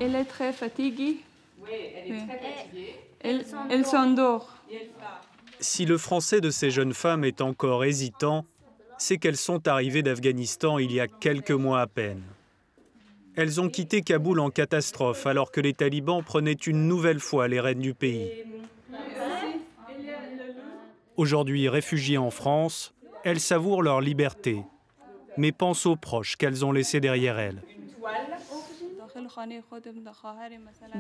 Elle est très fatiguée. Oui, elle est très fatiguée. Elle s'endort. Si le français de ces jeunes femmes est encore hésitant, c'est qu'elles sont arrivées d'Afghanistan il y a quelques mois à peine. Elles ont quitté Kaboul en catastrophe alors que les talibans prenaient une nouvelle fois les rênes du pays. Aujourd'hui réfugiées en France, elles savourent leur liberté, mais pensent aux proches qu'elles ont laissés derrière elles.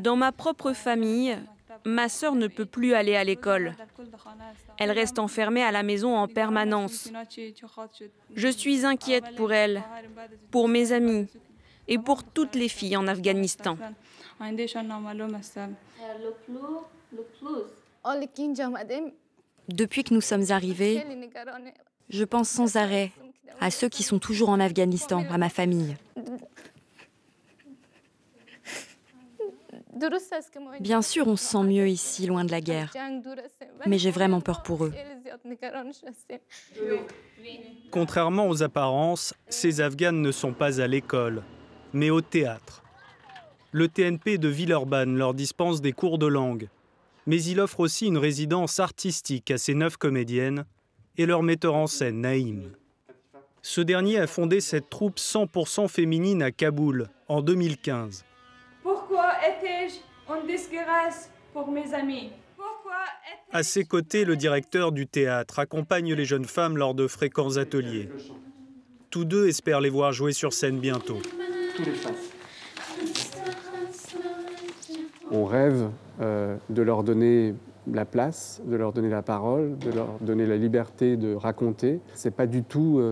Dans ma propre famille, ma sœur ne peut plus aller à l'école. Elle reste enfermée à la maison en permanence. Je suis inquiète pour elle, pour mes amis et pour toutes les filles en Afghanistan. Depuis que nous sommes arrivés, je pense sans arrêt à ceux qui sont toujours en Afghanistan, à ma famille. Bien sûr, on se sent mieux ici, loin de la guerre, mais j'ai vraiment peur pour eux. Contrairement aux apparences, ces Afghanes ne sont pas à l'école, mais au théâtre. Le TNP de Villeurbanne leur dispense des cours de langue, mais il offre aussi une résidence artistique à ses 9 comédiennes et leur metteur en scène, Naïm. Ce dernier a fondé cette troupe 100% féminine à Kaboul en 2015. Pourquoi étais-je en disgrâce pour mes amis? À ses côtés, le directeur du théâtre accompagne les jeunes femmes lors de fréquents ateliers. Tous deux espèrent les voir jouer sur scène bientôt. On rêve de leur donner la place, de leur donner la parole, de leur donner la liberté de raconter. Ce n'est pas du tout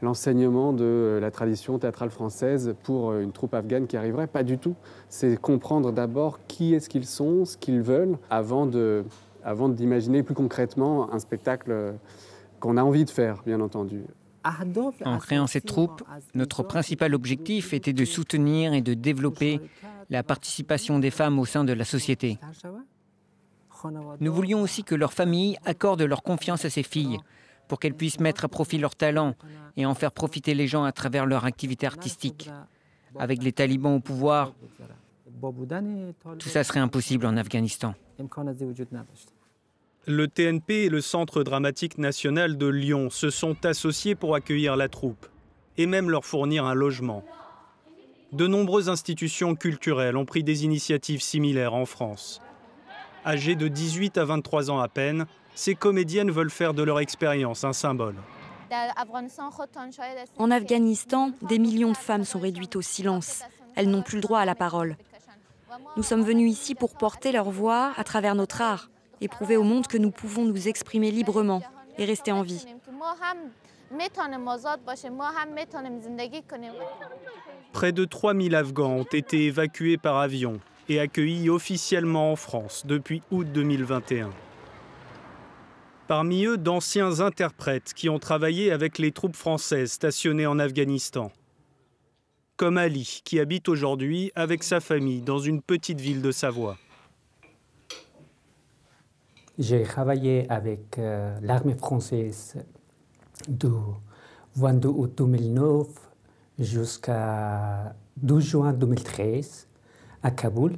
l'enseignement de la tradition théâtrale française pour une troupe afghane qui arriverait, pas du tout. C'est comprendre d'abord qui est-ce qu'ils sont, ce qu'ils veulent, avant d'imaginer plus concrètement un spectacle qu'on a envie de faire, bien entendu. En créant cette troupe, notre principal objectif était de soutenir et de développer la participation des femmes au sein de la société. Nous voulions aussi que leurs familles accordent leur confiance à ces filles pour qu'elles puissent mettre à profit leurs talents et en faire profiter les gens à travers leur activité artistique. Avec les talibans au pouvoir, tout ça serait impossible en Afghanistan. Le TNP et le Centre dramatique national de Lyon se sont associés pour accueillir la troupe et même leur fournir un logement. De nombreuses institutions culturelles ont pris des initiatives similaires en France. Âgées de 18 à 23 ans à peine, ces comédiennes veulent faire de leur expérience un symbole. En Afghanistan, des millions de femmes sont réduites au silence. Elles n'ont plus le droit à la parole. Nous sommes venus ici pour porter leur voix à travers notre art et prouver au monde que nous pouvons nous exprimer librement et rester en vie. Près de 3000 Afghans ont été évacués par avion et accueillis officiellement en France depuis août 2021. Parmi eux, d'anciens interprètes qui ont travaillé avec les troupes françaises stationnées en Afghanistan. Comme Ali, qui habite aujourd'hui avec sa famille dans une petite ville de Savoie. J'ai travaillé avec l'armée française du 22 août 2009 jusqu'à 12 juin 2013 à Kaboul.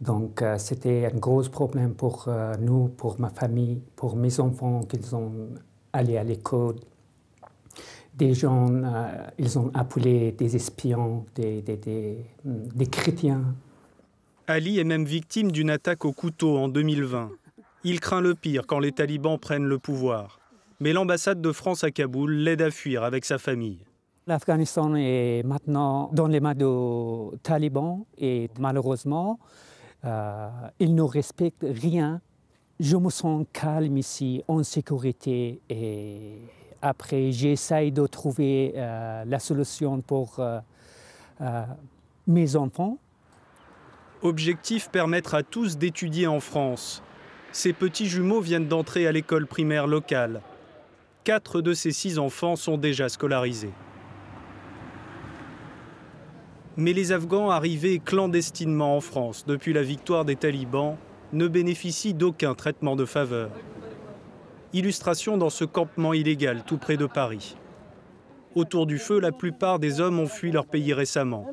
Donc c'était un gros problème pour nous, pour ma famille, pour mes enfants qui sont allés à l'école. Des gens, ils ont appelé des espions, des chrétiens. Ali est même victime d'une attaque au couteau en 2020. Il craint le pire quand les talibans prennent le pouvoir. Mais l'ambassade de France à Kaboul l'aide à fuir avec sa famille. L'Afghanistan est maintenant dans les mains des talibans et malheureusement, ils ne respectent rien. Je me sens calme ici, en sécurité. Et après, j'essaye de trouver la solution pour mes enfants. Objectif, permettre à tous d'étudier en France. Ces petits jumeaux viennent d'entrer à l'école primaire locale. 4 de ces 6 enfants sont déjà scolarisés. Mais les Afghans arrivés clandestinement en France depuis la victoire des talibans ne bénéficient d'aucun traitement de faveur. Illustration dans ce campement illégal tout près de Paris. Autour du feu, la plupart des hommes ont fui leur pays récemment,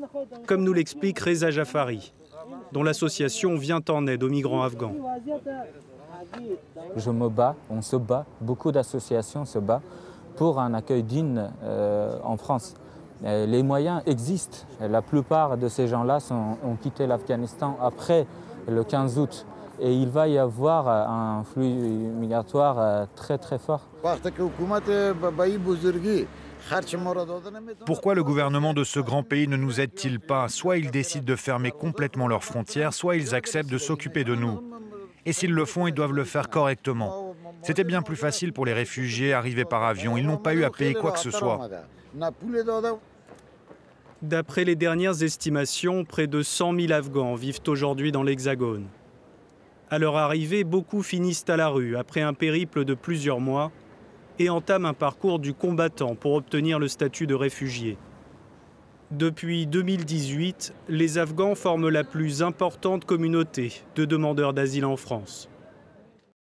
comme nous l'explique Reza Jafari, dont l'association vient en aide aux migrants afghans. Je me bats, on se bat, beaucoup d'associations se battent pour un accueil digne en France. Les moyens existent. La plupart de ces gens-là ont quitté l'Afghanistan après le 15 août. Et il va y avoir un flux migratoire très très fort. Pourquoi le gouvernement de ce grand pays ne nous aide-t-il pas? Soit ils décident de fermer complètement leurs frontières, soit ils acceptent de s'occuper de nous. Et s'ils le font, ils doivent le faire correctement. C'était bien plus facile pour les réfugiés arrivés par avion. Ils n'ont pas eu à payer quoi que ce soit. D'après les dernières estimations, près de 100 000 Afghans vivent aujourd'hui dans l'Hexagone. À leur arrivée, beaucoup finissent à la rue après un périple de plusieurs mois et entament un parcours du combattant pour obtenir le statut de réfugié. Depuis 2018, les Afghans forment la plus importante communauté de demandeurs d'asile en France.